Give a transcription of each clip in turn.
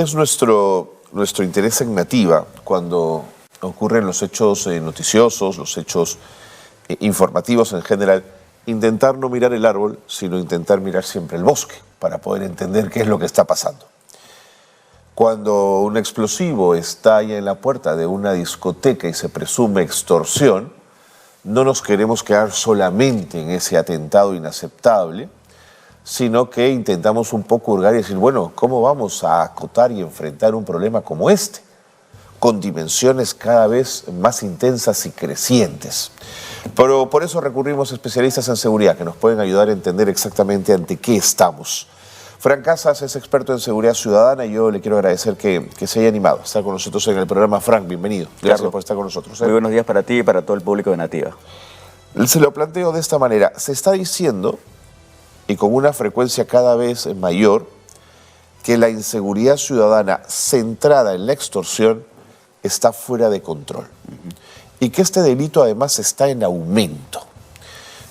Es nuestro interés en Nativa cuando ocurren los hechos noticiosos, los hechos informativos en general, intentar no mirar el árbol, sino intentar mirar siempre el bosque para poder entender qué es lo que está pasando. Cuando un explosivo estalla en la puerta de una discoteca y se presume extorsión, no nos queremos quedar solamente en ese atentado inaceptable, sino que intentamos un poco hurgar y decir, bueno, ¿cómo vamos a acotar y enfrentar un problema como este? Con dimensiones cada vez más intensas y crecientes. Pero por eso recurrimos a especialistas en seguridad que nos pueden ayudar a entender exactamente ante qué estamos. Fran Casas es experto en seguridad ciudadana y yo le quiero agradecer que se haya animado a estar con nosotros en el programa. Frank, bienvenido. Gracias por estar con nosotros. Muy buenos días para ti y para todo el público de Nativa. Se lo planteo de esta manera. Se está diciendo, y con una frecuencia cada vez mayor, que la inseguridad ciudadana centrada en la extorsión está fuera de control. Y que este delito además está en aumento.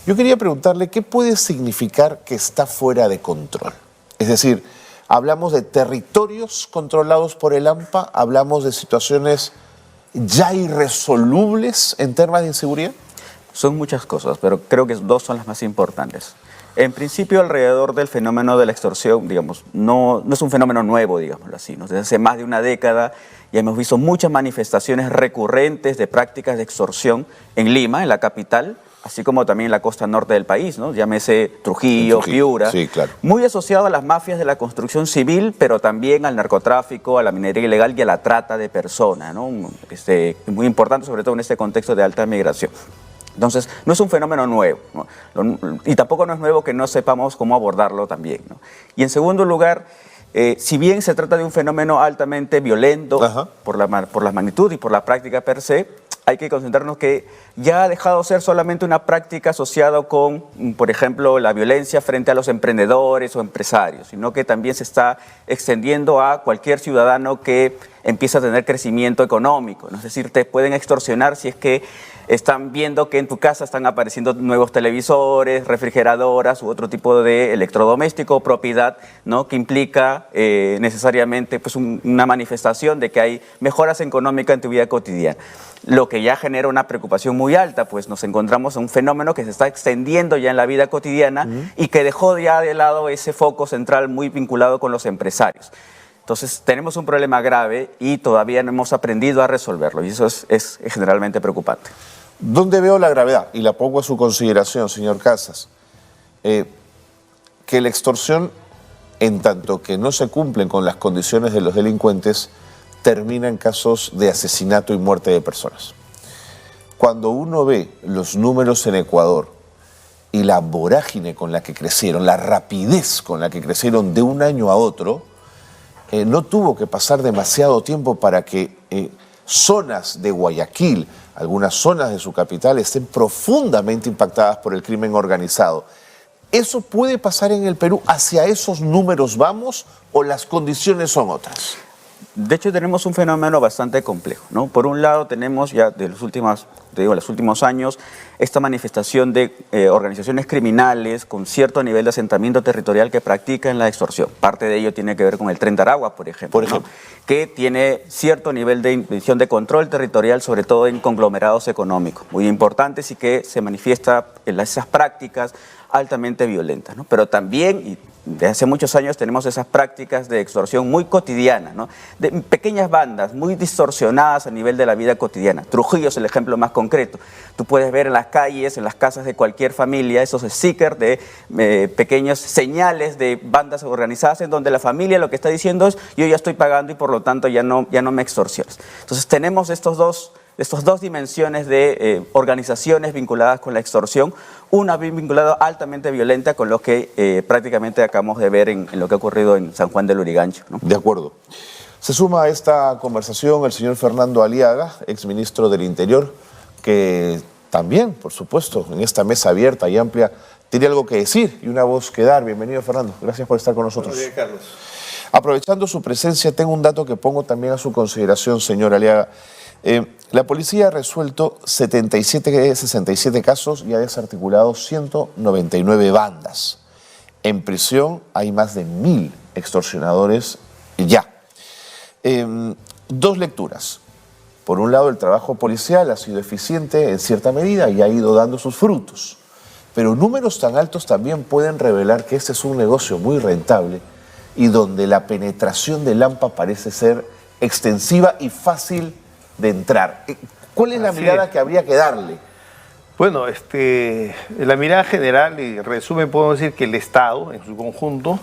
Yo quería preguntarle, ¿qué puede significar que está fuera de control? Es decir, hablamos de territorios controlados por el AMPA, hablamos de situaciones ya irresolubles en temas de inseguridad. Son muchas cosas, pero creo que dos son las más importantes. En principio, alrededor del fenómeno de la extorsión, digamos, no es un fenómeno nuevo, digámoslo así, ¿no? Desde hace más de una década ya hemos visto muchas manifestaciones recurrentes de prácticas de extorsión en Lima, en la capital, así como también en la costa norte del país, ¿no? Llámese Trujillo, Piura, sí, claro. Muy asociado a las mafias de la construcción civil, pero también al narcotráfico, a la minería ilegal y a la trata de personas, ¿no? Muy importante, sobre todo en este contexto de alta migración. Entonces, no es un fenómeno nuevo, ¿no? Y tampoco no es nuevo que no sepamos cómo abordarlo también, ¿no? Y en segundo lugar, si bien se trata de un fenómeno altamente violento por la magnitud y por la práctica per se, hay que concentrarnos que ya ha dejado de ser solamente una práctica asociada con, por ejemplo, la violencia frente a los emprendedores o empresarios, sino que también se está extendiendo a cualquier ciudadano que empieza a tener crecimiento económico, ¿no? Es decir, te pueden extorsionar si es que están viendo que en tu casa están apareciendo nuevos televisores, refrigeradoras u otro tipo de electrodoméstico o propiedad, ¿no? Que implica necesariamente pues, una manifestación de que hay mejoras económicas en tu vida cotidiana. Lo que ya genera una preocupación muy alta, pues nos encontramos en un fenómeno que se está extendiendo ya en la vida cotidiana y que dejó ya de lado ese foco central muy vinculado con los empresarios. Entonces tenemos un problema grave y todavía no hemos aprendido a resolverlo y eso es generalmente preocupante. ¿Dónde veo la gravedad? Y la pongo a su consideración, señor Casas. Que la extorsión, en tanto que no se cumplen con las condiciones de los delincuentes, termina en casos de asesinato y muerte de personas. Cuando uno ve los números en Ecuador y la vorágine con la que crecieron, la rapidez con la que crecieron de un año a otro, no tuvo que pasar demasiado tiempo para que zonas de Guayaquil, algunas zonas de su capital, estén profundamente impactadas por el crimen organizado. ¿Eso puede pasar en el Perú? ¿Hacia esos números vamos o las condiciones son otras? De hecho, tenemos un fenómeno bastante complejo, ¿no? Por un lado, tenemos ya de los últimos años esta manifestación de organizaciones criminales con cierto nivel de asentamiento territorial que practican la extorsión. Parte de ello tiene que ver con el Tren de Aragua, por ejemplo, ¿no? Que tiene cierto nivel de intención de control territorial, sobre todo en conglomerados económicos, muy importantes y que se manifiesta en esas prácticas altamente violentas, ¿no? Pero también, y desde hace muchos años tenemos esas prácticas de extorsión muy cotidianas, ¿no? De pequeñas bandas muy distorsionadas a nivel de la vida cotidiana. Trujillo es el ejemplo más concreto. Tú puedes ver en las calles, en las casas de cualquier familia, esos stickers de pequeños señales de bandas organizadas en donde la familia lo que está diciendo es yo ya estoy pagando y por lo tanto ya no me extorsiones. Entonces tenemos estas dos dimensiones de organizaciones vinculadas con la extorsión, una vinculada altamente violenta con lo que prácticamente acabamos de ver en lo que ha ocurrido en San Juan del Lurigancho, ¿no? De acuerdo. Se suma a esta conversación el señor Fernando Aliaga, exministro del Interior, que también, por supuesto, en esta mesa abierta y amplia, tiene algo que decir y una voz que dar. Bienvenido, Fernando. Gracias por estar con nosotros. Buenos días, Carlos. Aprovechando su presencia, tengo un dato que pongo también a su consideración, señor Aliaga. La policía ha resuelto 67 casos y ha desarticulado 199 bandas. En prisión hay más de 1000 extorsionadores ya. Dos lecturas. Por un lado, el trabajo policial ha sido eficiente en cierta medida y ha ido dando sus frutos. Pero números tan altos también pueden revelar que este es un negocio muy rentable y donde la penetración del AMPA parece ser extensiva y fácil de entrar. ¿Cuál es la mirada que habría que darle? Bueno, la mirada general y resumen, podemos decir que el Estado en su conjunto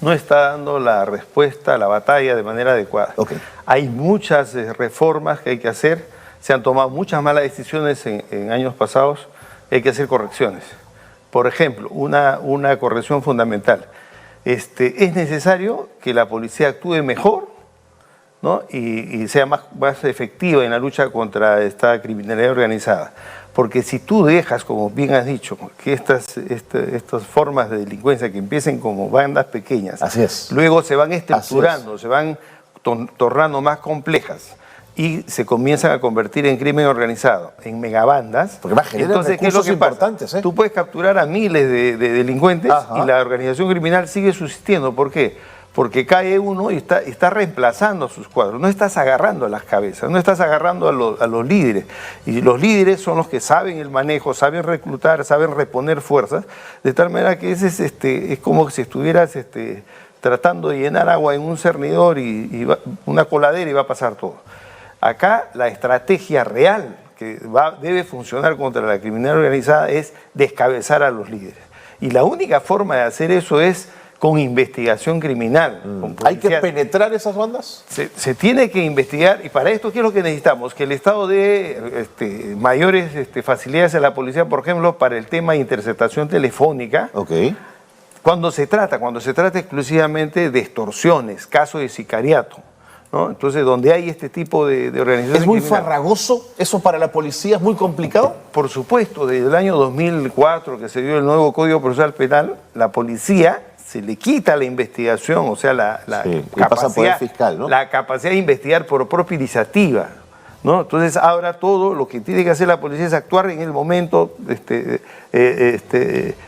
no está dando la respuesta a la batalla de manera adecuada. Okay. Hay muchas reformas que hay que hacer, se han tomado muchas malas decisiones en años pasados, hay que hacer correcciones. Por ejemplo, una corrección fundamental. Es necesario que la policía actúe mejor, ¿no? y sea más efectiva en la lucha contra esta criminalidad organizada. Porque si tú dejas, como bien has dicho, que estas formas de delincuencia que empiecen como bandas pequeñas, así es, luego se van estructurando, se van tornando más complejas y se comienzan a convertir en crimen organizado, en megabandas. Porque más generan entonces, ¿qué es lo que importantes, pasa? Tú puedes capturar a miles de delincuentes. Ajá. Y la organización criminal sigue subsistiendo. ¿Por qué? Porque cae uno y está reemplazando a sus cuadros. No estás agarrando a las cabezas, no estás agarrando a los líderes. Y los líderes son los que saben el manejo, saben reclutar, saben reponer fuerzas, de tal manera que es como si estuvieras tratando de llenar agua en un cernidor y una coladera y va a pasar todo. Acá la estrategia real que debe funcionar contra la criminalidad organizada es descabezar a los líderes. Y la única forma de hacer eso es con investigación criminal. ¿Hay que penetrar esas bandas? Se tiene que investigar, y para esto, ¿qué es lo que necesitamos? Que el Estado dé mayores facilidades a la policía, por ejemplo, para el tema de interceptación telefónica. Okay. Cuando se trata exclusivamente de extorsiones, casos de sicariato, ¿no? Entonces, donde hay este tipo de organizaciones. ¿Es muy farragoso eso para la policía? ¿Es muy complicado? Por supuesto, desde el año 2004 que se dio el nuevo Código Procesal Penal, la policía se le quita la investigación, o sea, la capacidad, fiscal, ¿no? La capacidad de investigar por propia iniciativa, ¿no? Entonces, ahora todo lo que tiene que hacer la policía es actuar en el momento,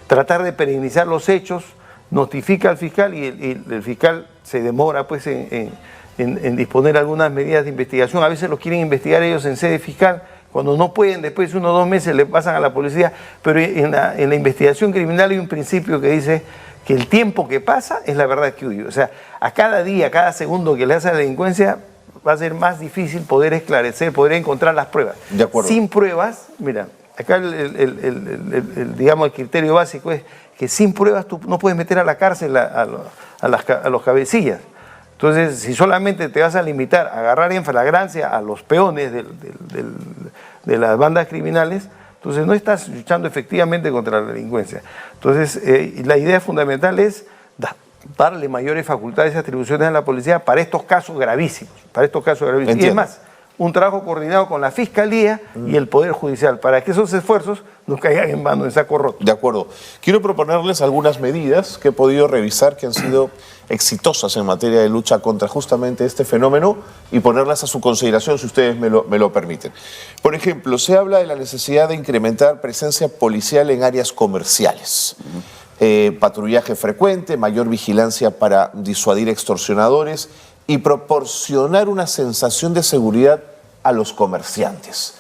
tratar de perennizar los hechos, notifica al fiscal y el fiscal se demora pues en disponer algunas medidas de investigación. A veces los quieren investigar ellos en sede fiscal, cuando no pueden, después de 1 o 2 meses le pasan a la policía, pero en la investigación criminal hay un principio que dice que el tiempo que pasa es la verdad que huye. O sea, a cada día, a cada segundo que le hace a la delincuencia, va a ser más difícil poder esclarecer, poder encontrar las pruebas. De acuerdo. Sin pruebas, mira, acá digamos, el criterio básico es que sin pruebas tú no puedes meter a la cárcel a los cabecillas. Entonces, si solamente te vas a limitar a agarrar en flagrancia a los peones de las bandas criminales, entonces no estás luchando efectivamente contra la delincuencia. Entonces, la idea fundamental es darle mayores facultades y atribuciones a la policía para estos casos gravísimos. Entiendo. Y es más, un trabajo coordinado con la Fiscalía y el Poder Judicial, para que esos esfuerzos no caigan en vano, en saco roto. De acuerdo. Quiero proponerles algunas medidas que he podido revisar que han sido exitosas en materia de lucha contra justamente este fenómeno y ponerlas a su consideración, si ustedes me lo permiten. Por ejemplo, se habla de la necesidad de incrementar presencia policial en áreas comerciales. Patrullaje frecuente, mayor vigilancia para disuadir extorsionadores y proporcionar una sensación de seguridad a los comerciantes.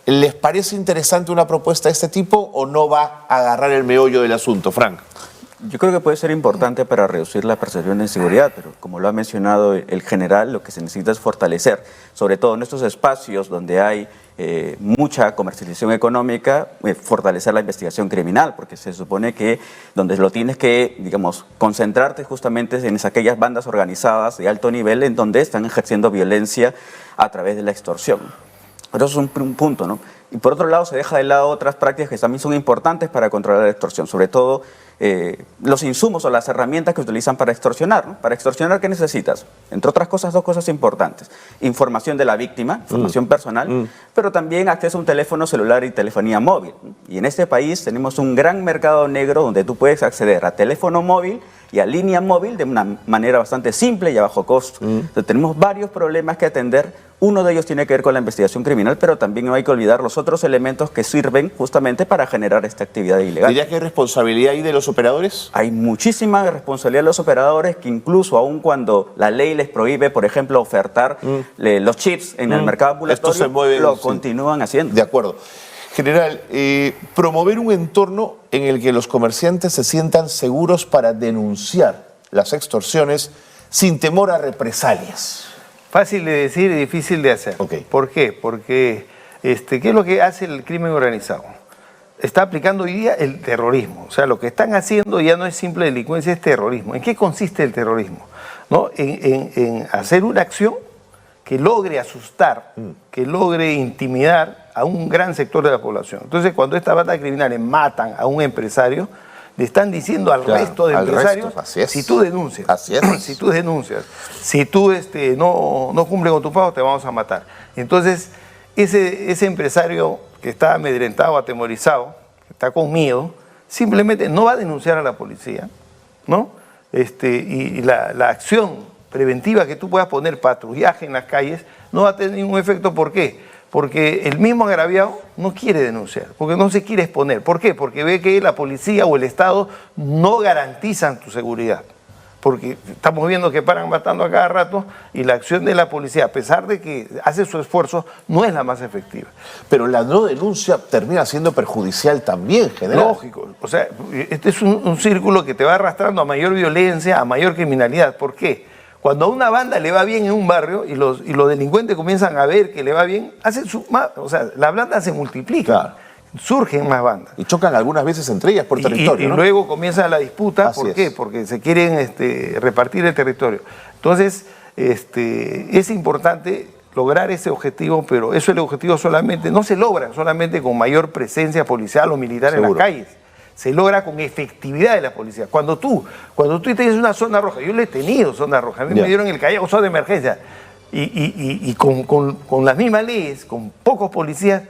¿Les parece interesante una propuesta de este tipo o no va a agarrar el meollo del asunto, Frank? Yo creo que puede ser importante para reducir la percepción de inseguridad, pero como lo ha mencionado el general, lo que se necesita es fortalecer, sobre todo en estos espacios donde hay mucha comercialización económica, fortalecer la investigación criminal, porque se supone que donde lo tienes que, digamos, concentrarte justamente en aquellas bandas organizadas de alto nivel en donde están ejerciendo violencia a través de la extorsión. Pero eso es un punto, ¿no? Y por otro lado se deja de lado otras prácticas que también son importantes para controlar la extorsión, sobre todo los insumos o las herramientas que utilizan para extorsionar, ¿no? Para extorsionar, ¿qué necesitas? Entre otras cosas, 2 cosas importantes. Información de la víctima, información personal, pero también acceso a un teléfono celular y telefonía móvil. Y en este país tenemos un gran mercado negro donde tú puedes acceder a teléfono móvil y a línea móvil de una manera bastante simple y a bajo costo. Entonces, tenemos varios problemas que atender Uno de ellos tiene que ver con la investigación criminal, pero también no hay que olvidar los otros elementos que sirven justamente para generar esta actividad ilegal. ¿Diría que hay responsabilidad ahí de los operadores? Hay muchísima responsabilidad de los operadores que incluso aun cuando la ley les prohíbe, por ejemplo, ofertar los chips en el mercado ambulatorio, lo continúan haciendo. De acuerdo. General, promover un entorno en el que los comerciantes se sientan seguros para denunciar las extorsiones sin temor a represalias. Fácil de decir y difícil de hacer. Ok. ¿Por qué? Porque, ¿qué es lo que hace el crimen organizado? Está aplicando hoy día el terrorismo. O sea, lo que están haciendo ya no es simple delincuencia, es terrorismo. ¿En qué consiste el terrorismo? ¿No? En hacer una acción que logre asustar, que logre intimidar a un gran sector de la población. Entonces, cuando estas bandas criminales matan a un empresario, le están diciendo al resto de empresarios, si tú denuncias, si tú denuncias, si tú no cumples con tu pago, te vamos a matar. Entonces, ese empresario que está amedrentado, atemorizado, que está con miedo, simplemente no va a denunciar a la policía, ¿no? Y la acción preventiva que tú puedas poner, patrullaje en las calles, no va a tener ningún efecto. ¿Por qué? Porque el mismo agraviado no quiere denunciar, porque no se quiere exponer. ¿Por qué? Porque ve que la policía o el Estado no garantizan tu seguridad. Porque estamos viendo que paran matando a cada rato y la acción de la policía, a pesar de que hace su esfuerzo, no es la más efectiva. Pero la no denuncia termina siendo perjudicial también, general. Lógico. O sea, este es un círculo que te va arrastrando a mayor violencia, a mayor criminalidad. ¿Por qué? Cuando a una banda le va bien en un barrio y los delincuentes comienzan a ver que le va bien, las bandas se multiplican, claro. Surgen más bandas. Y chocan algunas veces entre ellas por territorio, ¿no? Y luego comienza la disputa. ¿Por qué? Porque se quieren repartir el territorio. Entonces, es importante lograr ese objetivo, pero eso el objetivo solamente no se logra solamente con mayor presencia policial o militar en las calles. Se logra con efectividad de la policía. Cuando tú tienes una zona roja, yo le he tenido zona roja, a mí me dieron el Callao, zona de emergencia, y con las mismas leyes, con pocos policías,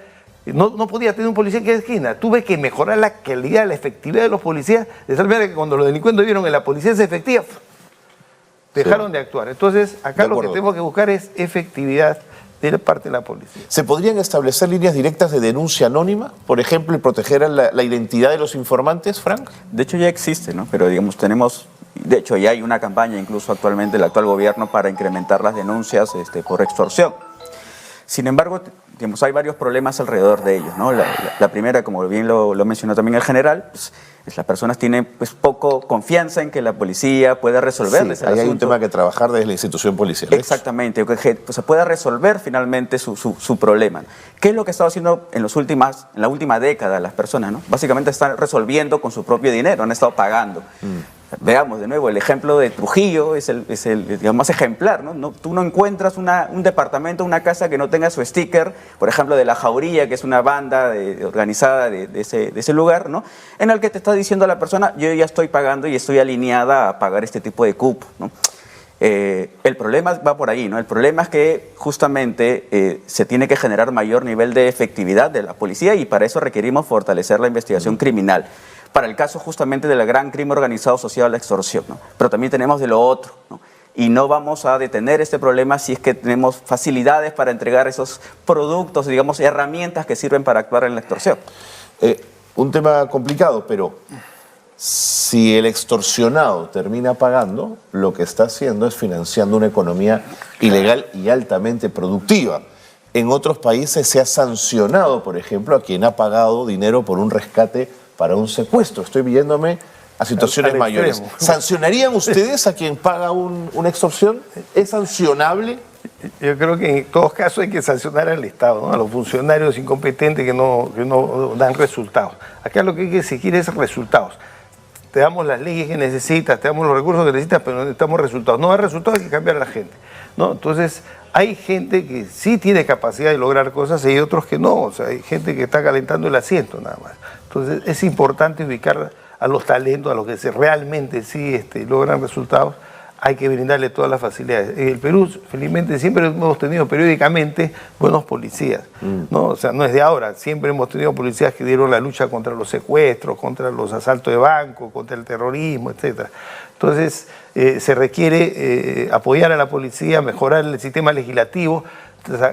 no podía tener un policía en cada esquina. Tuve que mejorar la calidad, la efectividad de los policías, de tal manera que cuando los delincuentes vieron que la policía es efectiva, dejaron de actuar. Entonces, acá lo que tenemos que buscar es efectividad de parte de la policía. ¿Se podrían establecer líneas directas de denuncia anónima, por ejemplo, y proteger la identidad de los informantes, Frank? De hecho ya existe, ¿no? Pero digamos, de hecho ya hay una campaña incluso actualmente del actual gobierno para incrementar las denuncias por extorsión. Sin embargo, digamos, hay varios problemas alrededor de ellos, ¿no? La primera, como bien lo mencionó también el general, pues, las personas tienen poco confianza en que la policía pueda resolverles el asunto. Hay un tema que trabajar desde la institución policial. Exactamente, que se pueda resolver finalmente su problema. ¿Qué es lo que ha estado haciendo en la última década las personas, ¿no? Básicamente están resolviendo con su propio dinero, han estado pagando. Veamos de nuevo, el ejemplo de Trujillo es el digamos, más ejemplar, ¿no? Tú no encuentras un departamento, una casa que no tenga su sticker, por ejemplo, de La Jauría, que es una banda organizada de ese lugar, ¿no? En el que te está diciendo a la persona, yo ya estoy pagando y estoy alineada a pagar este tipo de cupo, ¿no? El problema va por ahí, ¿no? El problema es que justamente se tiene que generar mayor nivel de efectividad de la policía y para eso requerimos fortalecer la investigación criminal. Para el caso justamente del gran crimen organizado asociado a la extorsión, ¿no? Pero también tenemos de lo otro, ¿no? Y no vamos a detener este problema si es que tenemos facilidades para entregar esos productos, digamos, herramientas que sirven para actuar en la extorsión. Un tema complicado, pero si el extorsionado termina pagando, lo que está haciendo es financiando una economía ilegal y altamente productiva. En otros países se ha sancionado, por ejemplo, a quien ha pagado dinero por un rescate para un secuestro. Estoy viéndome a situaciones mayores. ¿Sancionarían ustedes a quien paga una extorsión? ¿Es sancionable? Yo creo que en todos casos hay que sancionar al Estado, ¿no? A los funcionarios incompetentes que no dan resultados. Acá lo que hay que exigir es resultados. Te damos las leyes que necesitas, te damos los recursos que necesitas, pero no necesitamos resultados. No hay resultados, hay que cambiar a la gente, ¿no? Entonces, hay gente que sí tiene capacidad de lograr cosas y hay otros que no. O sea, hay gente que está calentando el asiento nada más. Entonces, es importante ubicar a los talentos, a los que realmente sí logran resultados, hay que brindarle todas las facilidades. En el Perú, felizmente, siempre hemos tenido periódicamente buenos policías, ¿no? O sea, no es de ahora, siempre hemos tenido policías que dieron la lucha contra los secuestros, contra los asaltos de banco, contra el terrorismo, etc. Entonces, se requiere apoyar a la policía, mejorar el sistema legislativo,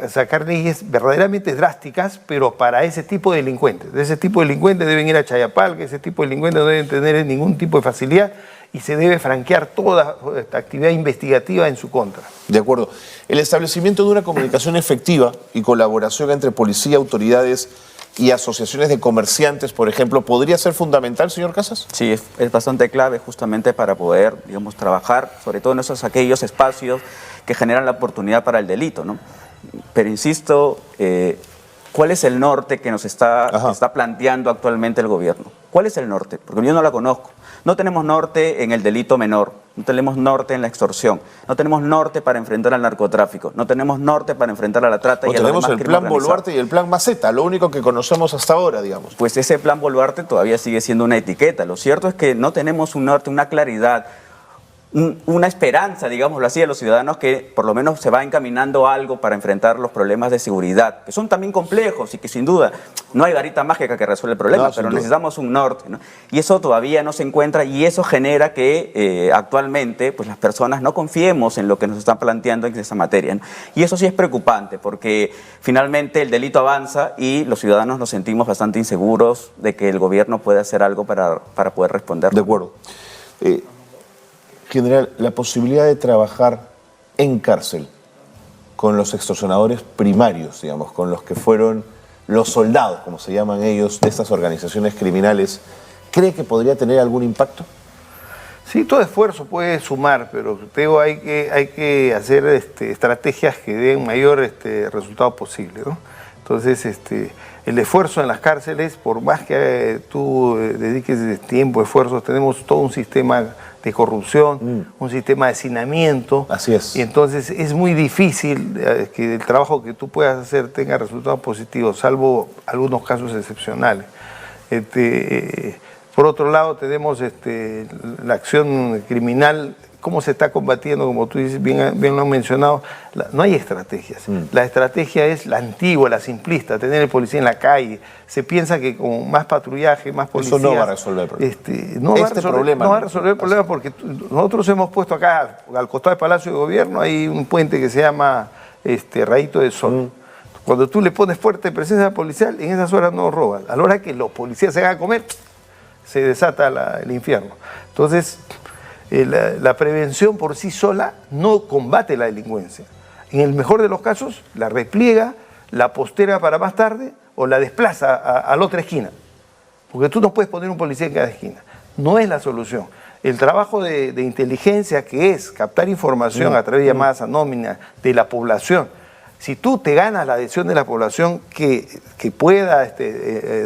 sacar leyes verdaderamente drásticas, pero para ese tipo de delincuentes. Ese tipo de delincuentes deben ir a Chayapalca, ese tipo de delincuentes no deben tener ningún tipo de facilidad y se debe franquear toda esta actividad investigativa en su contra. De acuerdo. El establecimiento de una comunicación efectiva y colaboración entre policía, autoridades y asociaciones de comerciantes, por ejemplo, ¿podría ser fundamental, señor Casas? Sí, es bastante clave justamente para poder, digamos, trabajar, sobre todo en aquellos espacios que generan la oportunidad para el delito, ¿no? Pero insisto, ¿cuál es el norte que nos está planteando actualmente el gobierno? ¿Cuál es el norte? Porque yo no la conozco. No tenemos norte en el delito menor, no tenemos norte en la extorsión, no tenemos norte para enfrentar al narcotráfico, no tenemos norte para enfrentar a la trata y a la tenemos el plan Boluarte y el plan Maceta, lo único que conocemos hasta ahora, digamos. Pues ese plan Boluarte todavía sigue siendo una etiqueta. Lo cierto es que no tenemos un norte, una claridad, una esperanza, digámoslo así, a los ciudadanos que por lo menos se va encaminando algo para enfrentar los problemas de seguridad, que son también complejos y que sin duda no hay varita mágica que resuelva el problema, pero necesitamos un norte, ¿no? Y eso todavía no se encuentra y eso genera que actualmente pues, las personas no confiemos en lo que nos están planteando en esa materia, ¿no? Y eso sí es preocupante porque finalmente el delito avanza y los ciudadanos nos sentimos bastante inseguros de que el gobierno pueda hacer algo para poder responder. De acuerdo. General, la posibilidad de trabajar en cárcel con los extorsionadores primarios, digamos, con los que fueron los soldados, como se llaman ellos, de estas organizaciones criminales, ¿cree que podría tener algún impacto? Sí, todo esfuerzo puede sumar, pero creo hay que hacer estrategias que den mayor resultado posible, ¿no? Entonces, el esfuerzo en las cárceles, por más que tú dediques tiempo, esfuerzos, tenemos todo un sistema de corrupción, un sistema de hacinamiento. Así es. Y entonces es muy difícil que el trabajo que tú puedas hacer tenga resultados positivos, salvo algunos casos excepcionales. Por otro lado, tenemos la acción criminal. ¿Cómo se está combatiendo? Como tú dices, bien lo han mencionado, no hay estrategias. La estrategia es la antigua, la simplista, tener el policía en la calle. Se piensa que con más patrullaje, más policías... Eso no va a resolver el problema. No va a resolver el problema porque nosotros hemos puesto acá, al costado del Palacio de Gobierno, hay un puente que se llama Rayito de Sol. Cuando tú le pones fuerte presencia policial, en esas horas no roban. A la hora que los policías se hagan a comer, se desata el infierno. Entonces... La prevención por sí sola no combate la delincuencia. En el mejor de los casos, la repliega, la posterga para más tarde o la desplaza a la otra esquina. Porque tú no puedes poner un policía en cada esquina. No es la solución. El trabajo de inteligencia, que es captar información a través de llamadas anónimas de la población, si tú te ganas la adhesión de la población que pueda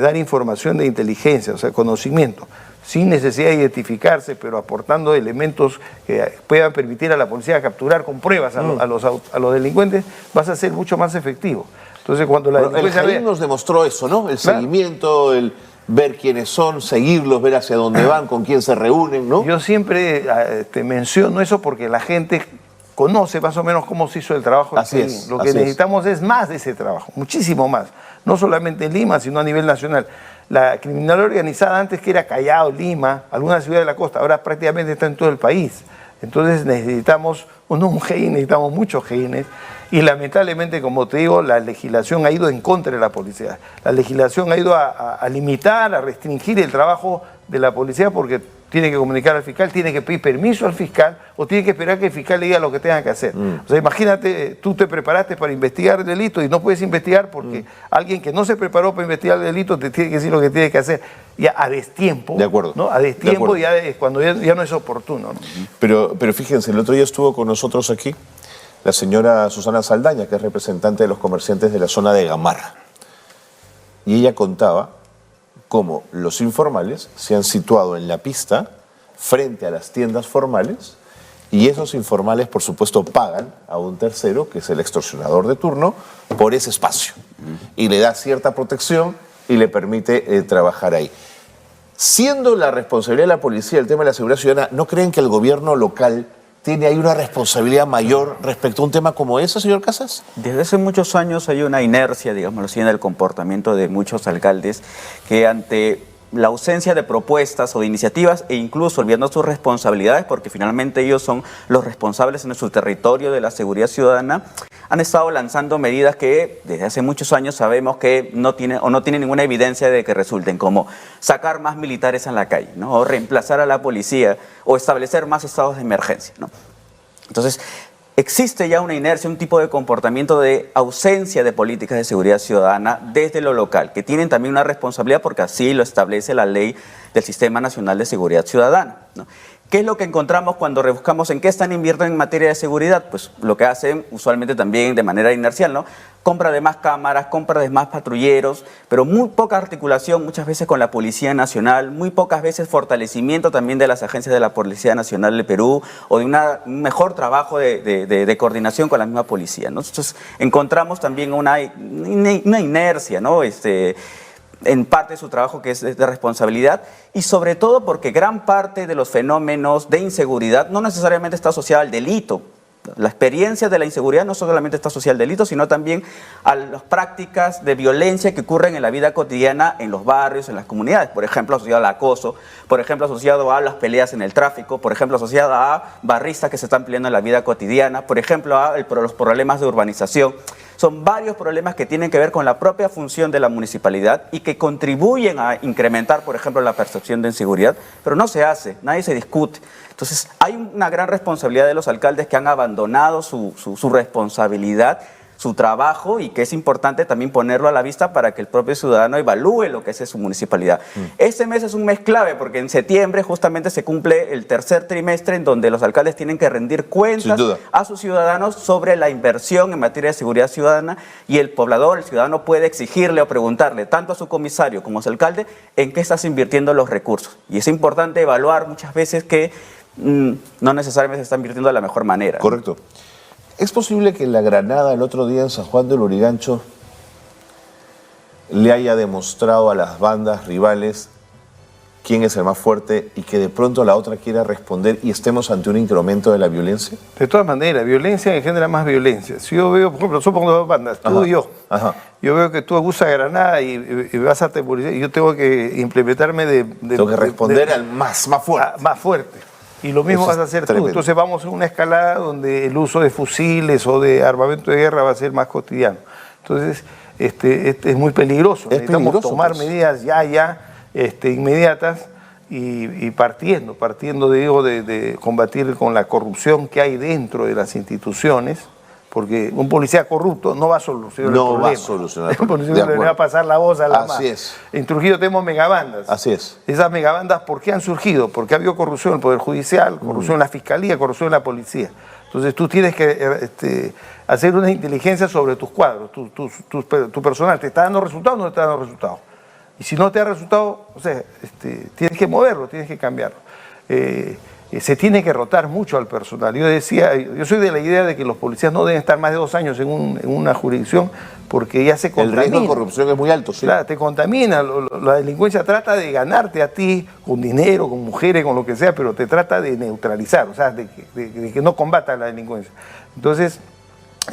dar información de inteligencia, o sea, conocimiento, sin necesidad de identificarse, pero aportando elementos que puedan permitir a la policía capturar con pruebas a los delincuentes, vas a ser mucho más efectivo. Entonces, cuando la delincuencia... El nos demostró eso, ¿no? El seguimiento, el ver quiénes son, seguirlos, ver hacia dónde van, con quién se reúnen, ¿no? Yo siempre menciono eso porque la gente conoce más o menos cómo se hizo el trabajo. Así es. Lo que necesitamos es más de ese trabajo, muchísimo más. No solamente en Lima, sino a nivel nacional. La criminalidad organizada antes que era Callao, Lima, alguna ciudad de la costa, ahora prácticamente está en todo el país. Entonces necesitamos, no un GEIN, necesitamos muchos GEINes y lamentablemente, como te digo, la legislación ha ido en contra de la policía. La legislación ha ido a limitar, a restringir el trabajo de la policía porque tiene que comunicar al fiscal, tiene que pedir permiso al fiscal o tiene que esperar que el fiscal le diga lo que tenga que hacer. O sea, imagínate, tú te preparaste para investigar el delito y no puedes investigar porque alguien que no se preparó para investigar el delito te tiene que decir lo que tiene que hacer ya a destiempo. De acuerdo. ¿no? A destiempo, ya es cuando ya no es oportuno, ¿no? Pero fíjense, el otro día estuvo con nosotros aquí la señora Susana Saldaña, que es representante de los comerciantes de la zona de Gamarra. Y ella contaba cómo los informales se han situado en la pista frente a las tiendas formales y esos informales, por supuesto, pagan a un tercero, que es el extorsionador de turno, por ese espacio. Y le da cierta protección y le permite trabajar ahí. Siendo la responsabilidad de la policía el tema de la seguridad ciudadana, ¿no creen que el gobierno local tiene ahí una responsabilidad mayor respecto a un tema como ese, señor Casas? Desde hace muchos años hay una inercia, digámoslo así, en el comportamiento de muchos alcaldes que ante la ausencia de propuestas o de iniciativas e incluso olvidando sus responsabilidades, porque finalmente ellos son los responsables en su territorio de la seguridad ciudadana, han estado lanzando medidas que desde hace muchos años sabemos que no tienen ninguna evidencia de que resulten, como sacar más militares en la calle, ¿no? O reemplazar a la policía o establecer más estados de emergencia, ¿no? Entonces, existe ya una inercia, un tipo de comportamiento de ausencia de políticas de seguridad ciudadana desde lo local, que tienen también una responsabilidad porque así lo establece la ley del Sistema Nacional de Seguridad Ciudadana, ¿no? ¿Qué es lo que encontramos cuando rebuscamos en qué están invirtiendo en materia de seguridad? Pues lo que hacen usualmente también de manera inercial, ¿no? Compra de más cámaras, compra de más patrulleros, pero muy poca articulación muchas veces con la Policía Nacional, muy pocas veces fortalecimiento también de las agencias de la Policía Nacional de Perú o de un mejor trabajo de coordinación con la misma policía, ¿no? Entonces encontramos también una inercia, ¿no? En parte de su trabajo que es de responsabilidad y sobre todo porque gran parte de los fenómenos de inseguridad no necesariamente está asociada al delito. La experiencia de la inseguridad no solamente está asociada al delito, sino también a las prácticas de violencia que ocurren en la vida cotidiana en los barrios, en las comunidades. Por ejemplo, asociado al acoso, por ejemplo, asociado a las peleas en el tráfico, por ejemplo, asociado a barristas que se están peleando en la vida cotidiana, por ejemplo, a los problemas de urbanización. Son varios problemas que tienen que ver con la propia función de la municipalidad y que contribuyen a incrementar, por ejemplo, la percepción de inseguridad, pero no se hace, nadie se discute. Entonces, hay una gran responsabilidad de los alcaldes que han abandonado su responsabilidad, su trabajo, y que es importante también ponerlo a la vista para que el propio ciudadano evalúe lo que es su municipalidad. Este mes es un mes clave porque en septiembre justamente se cumple el tercer trimestre en donde los alcaldes tienen que rendir cuentas a sus ciudadanos sobre la inversión en materia de seguridad ciudadana, y el poblador, el ciudadano, puede exigirle o preguntarle tanto a su comisario como a su alcalde en qué estás invirtiendo los recursos. Y es importante evaluar muchas veces que no necesariamente se está invirtiendo de la mejor manera. Correcto. ¿Es posible que la granada el otro día en San Juan del Lurigancho le haya demostrado a las bandas rivales quién es el más fuerte y que de pronto la otra quiera responder y estemos ante un incremento de la violencia? De todas maneras, violencia genera más violencia. Si yo veo, por ejemplo, supongo dos bandas, tú y yo. Ajá. Yo veo que tú abusas de granada y vas a atemorizar, y yo tengo que implementarme tengo que responder al más fuerte. Más fuerte. Y lo mismo vas a hacer tú. Entonces vamos en una escalada donde el uso de fusiles o de armamento de guerra va a ser más cotidiano. Entonces, es muy peligroso. Necesitamos tomar medidas inmediatas y partiendo de combatir con la corrupción que hay dentro de las instituciones, porque un policía corrupto no va a solucionar el problema. No va a solucionar el problema. Un policía le va a pasar la voz a la mano. Así es. En Trujillo tenemos megabandas. Así es. Esas megabandas, ¿por qué han surgido? Porque ha habido corrupción en el Poder Judicial, corrupción en la Fiscalía, corrupción en la Policía. Entonces tú tienes que hacer una inteligencia sobre tus cuadros, tu personal. ¿Te está dando resultados o no te está dando resultados? Y si no te da resultado, o sea, tienes que moverlo, tienes que cambiarlo. Se tiene que rotar mucho al personal. Yo soy de la idea de que los policías no deben estar más de 2 años en una jurisdicción porque ya se contamina. El riesgo de corrupción es muy alto, sí. Claro, te contamina. La delincuencia trata de ganarte a ti con dinero, con mujeres, con lo que sea, pero te trata de neutralizar, o sea, de que no combata la delincuencia. Entonces,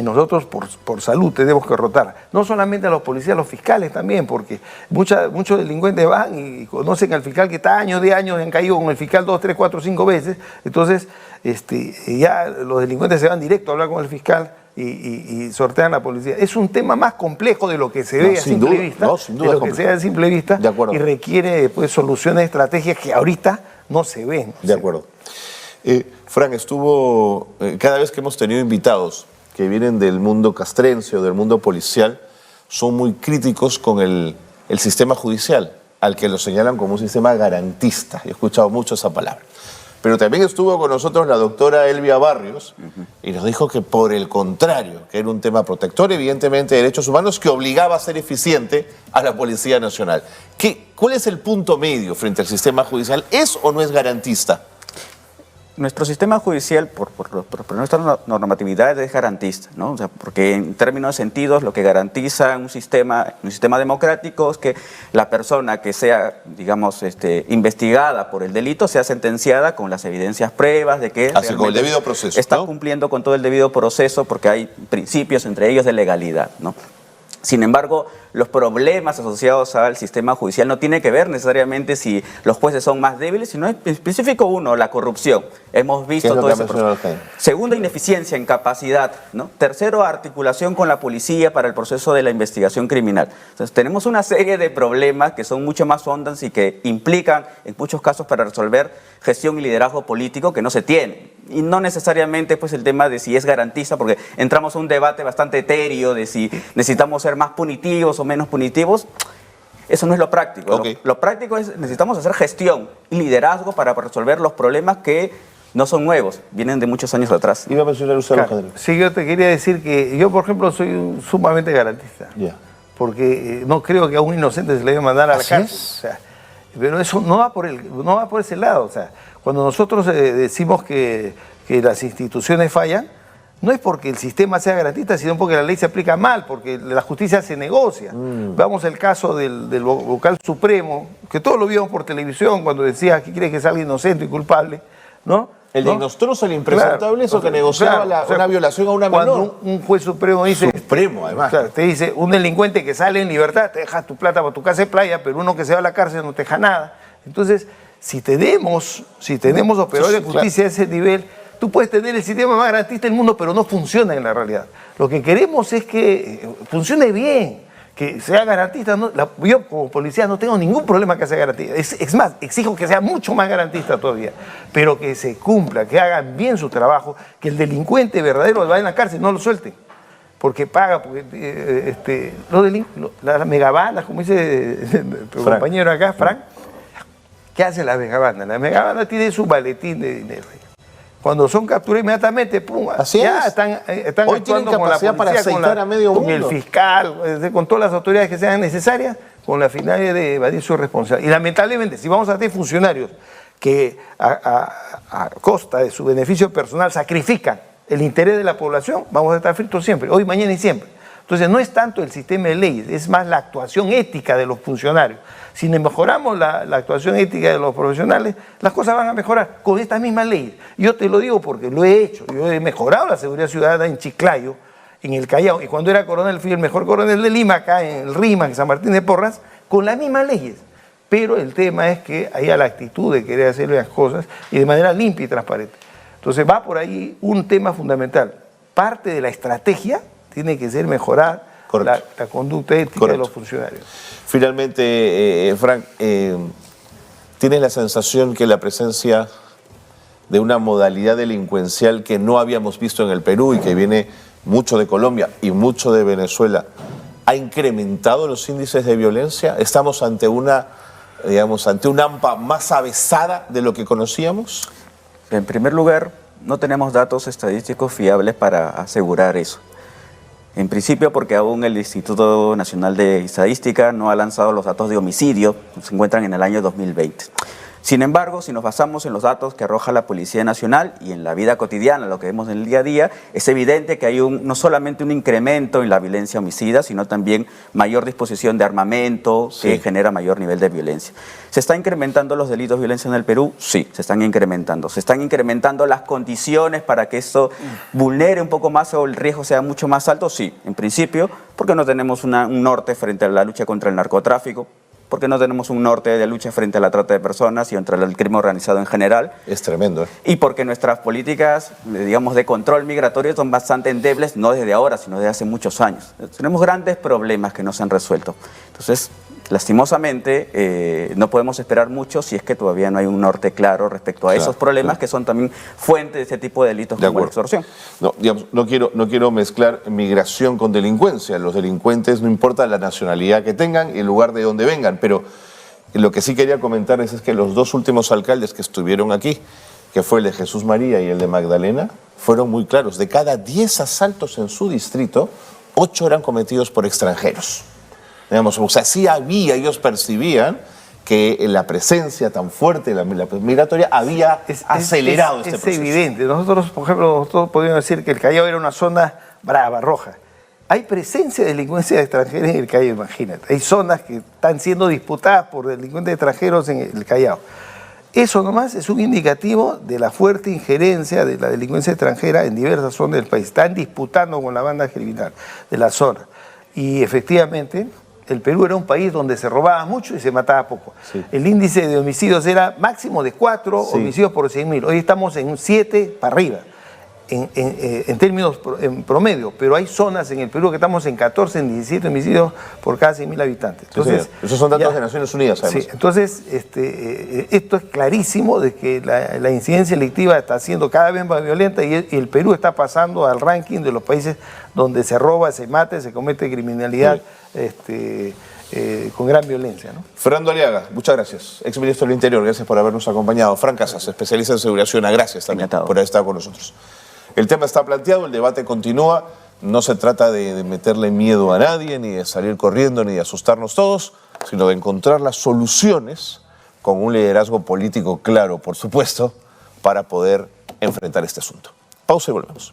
nosotros por salud tenemos que rotar. No solamente a los policías, a los fiscales también, porque muchos delincuentes van y conocen al fiscal que está años de años, han caído con el fiscal 2, 3, 4, 5 veces. Entonces, ya los delincuentes se van directo a hablar con el fiscal y sortean la policía. Es un tema más complejo de lo que se ve a simple vista. De lo que se ve a simple vista. De acuerdo. Y requiere soluciones, estrategias que ahorita no se ven. De acuerdo. Fran, cada vez que hemos tenido invitados que vienen del mundo castrense o del mundo policial, son muy críticos con el sistema judicial, al que lo señalan como un sistema garantista. He escuchado mucho esa palabra. Pero también estuvo con nosotros la doctora Elvia Barrios y nos dijo que por el contrario, que era un tema protector, evidentemente, de derechos humanos que obligaba a ser eficiente a la Policía Nacional. ¿Cuál es el punto medio frente al sistema judicial? ¿Es o no es garantista? Nuestro sistema judicial, por nuestra normatividad, es garantista, ¿no? O sea, porque en términos de sentidos lo que garantiza un sistema democrático es que la persona que sea, digamos, investigada por el delito sea sentenciada con las evidencias pruebas de que así con el debido proceso, está ¿no? cumpliendo con todo el debido proceso, porque hay principios, entre ellos de legalidad, ¿no? Sin embargo, los problemas asociados al sistema judicial no tienen que ver necesariamente si los jueces son más débiles, sino en específico uno, la corrupción. Hemos visto todo ese proceso. Segundo, ineficiencia, incapacidad, ¿no? Tercero, articulación con la policía para el proceso de la investigación criminal. Entonces, tenemos una serie de problemas que son mucho más hondos y que implican, en muchos casos, para resolver gestión y liderazgo político que no se tiene. Y no necesariamente pues el tema de si es garantista, porque entramos a un debate bastante etéreo de si necesitamos ser más punitivos o menos punitivos. Eso no es lo práctico. Okay. Lo práctico es necesitamos hacer gestión y liderazgo para resolver los problemas que no son nuevos, vienen de muchos años atrás. Iba a mencionar usted, Claro. Sí, yo te quería decir que yo, por ejemplo, soy sumamente garantista. Yeah. Porque no creo que a un inocente se le debe mandar a la Así cárcel. es. O sea, pero eso no va por ese lado. O sea, cuando nosotros decimos que las instituciones fallan, no es porque el sistema sea garantista, sino porque la ley se aplica mal, porque la justicia se negocia. Vamos al caso del vocal supremo, que todos lo vimos por televisión cuando decía que quiere que salga inocente y culpable, ¿no? El de Nostroza, el impresentable, eso que negociaba una violación a una menor. Cuando un juez supremo dice... Supremo, además. Claro, te dice, un delincuente que sale en libertad, te deja tu plata para tu casa de playa, pero uno que se va a la cárcel no te deja nada. Entonces, si tenemos operadores de justicia a ese nivel, tú puedes tener el sistema más garantista del mundo, pero no funciona en la realidad. Lo que queremos es que funcione bien, que sea garantista. Yo como policía no tengo ningún problema que sea garantista. Es más, exijo que sea mucho más garantista todavía, pero que se cumpla, que hagan bien su trabajo, que el delincuente verdadero vaya en la cárcel, no lo suelten. Porque paga, porque las megabandas, como dice tu compañero acá, Frank, ¿qué hace la megabanda? La megabanda tiene su maletín de dinero. Cuando son capturados inmediatamente, pum, así ya es. están Hoy tienen actuando con la capacidad policía, para aceitar a medio con el mundo. fiscal, con todas las autoridades que sean necesarias, con la finalidad de evadir su responsabilidad. Y lamentablemente, si vamos a tener funcionarios que a costa de su beneficio personal sacrifican el interés de la población, vamos a estar fritos siempre, hoy, mañana y siempre. Entonces no es tanto el sistema de leyes, es más la actuación ética de los funcionarios. Si mejoramos la actuación ética de los profesionales, las cosas van a mejorar con estas mismas leyes. Yo te lo digo porque lo he hecho. Yo he mejorado la seguridad ciudadana en Chiclayo, en el Callao, y cuando era coronel fui el mejor coronel de Lima, acá en el RIMA, en San Martín de Porras, con las mismas leyes. Pero el tema es que haya la actitud de querer hacer las cosas y de manera limpia y transparente. Entonces va por ahí un tema fundamental. Parte de la estrategia tiene que ser mejorar la conducta ética de los funcionarios. Finalmente, Frank, ¿tienes la sensación que la presencia de una modalidad delincuencial que no habíamos visto en el Perú y que viene mucho de Colombia y mucho de Venezuela ha incrementado los índices de violencia? ¿Estamos ante una AMPA más avesada de lo que conocíamos? En primer lugar, no tenemos datos estadísticos fiables para asegurar eso. En principio porque aún el Instituto Nacional de Estadística no ha lanzado los datos de homicidio, se encuentran en el año 2020. Sin embargo, si nos basamos en los datos que arroja la Policía Nacional y en la vida cotidiana, lo que vemos en el día a día, es evidente que hay no solamente un incremento en la violencia homicida, sino también mayor disposición de armamento que genera mayor nivel de violencia. ¿Se están incrementando los delitos de violencia en el Perú? Sí, se están incrementando. ¿Se están incrementando las condiciones para que esto vulnere un poco más o el riesgo sea mucho más alto? Sí, en principio, porque no tenemos un norte frente a la lucha contra el narcotráfico, porque no tenemos un norte de lucha frente a la trata de personas y contra el crimen organizado en general. Es tremendo, ¿eh? Y porque nuestras políticas, digamos, de control migratorio son bastante endebles, no desde ahora, sino desde hace muchos años. Tenemos grandes problemas que no se han resuelto. Entonces, lastimosamente, no podemos esperar mucho si es que todavía no hay un norte claro respecto a esos problemas que son también fuente de este tipo de delitos como la extorsión. No, digamos, no quiero mezclar migración con delincuencia. Los delincuentes, no importa la nacionalidad que tengan y el lugar de donde vengan, pero lo que sí quería comentarles es que los dos últimos alcaldes que estuvieron aquí, que fue el de Jesús María y el de Magdalena, fueron muy claros. De cada 10 asaltos en su distrito, 8 eran cometidos por extranjeros. Digamos, o sea, sí había, ellos percibían que la presencia tan fuerte de la migratoria había acelerado este proceso. Es evidente. Nosotros, por ejemplo, nosotros podríamos decir que el Callao era una zona brava, roja. Hay presencia de delincuencia extranjera en el Callao, imagínate. Hay zonas que están siendo disputadas por delincuentes extranjeros en el Callao. Eso nomás es un indicativo de la fuerte injerencia de la delincuencia extranjera en diversas zonas del país. Están disputando con la banda criminal de la zona. Y efectivamente, el Perú era un país donde se robaba mucho y se mataba poco. Sí. El índice de homicidios era máximo de 4 homicidios por 100.000. Hoy estamos en un 7 para arriba. En términos en promedio, pero hay zonas en el Perú que estamos en 14, en 17 homicidios por cada 100.000 habitantes. Entonces, sí, esos son datos de Naciones Unidas, además. Sí, entonces, esto es clarísimo de que la incidencia delictiva está siendo cada vez más violenta y el Perú está pasando al ranking de los países donde se roba, se mata, se comete criminalidad con gran violencia, ¿no? Fernando Aliaga, muchas gracias. Ex ministro del Interior, gracias por habernos acompañado. Fran Casas, especialista en seguridad ciudadana, gracias también por haber estado con nosotros. El tema está planteado, el debate continúa, no se trata de meterle miedo a nadie, ni de salir corriendo, ni de asustarnos todos, sino de encontrar las soluciones con un liderazgo político claro, por supuesto, para poder enfrentar este asunto. Pausa y volvemos.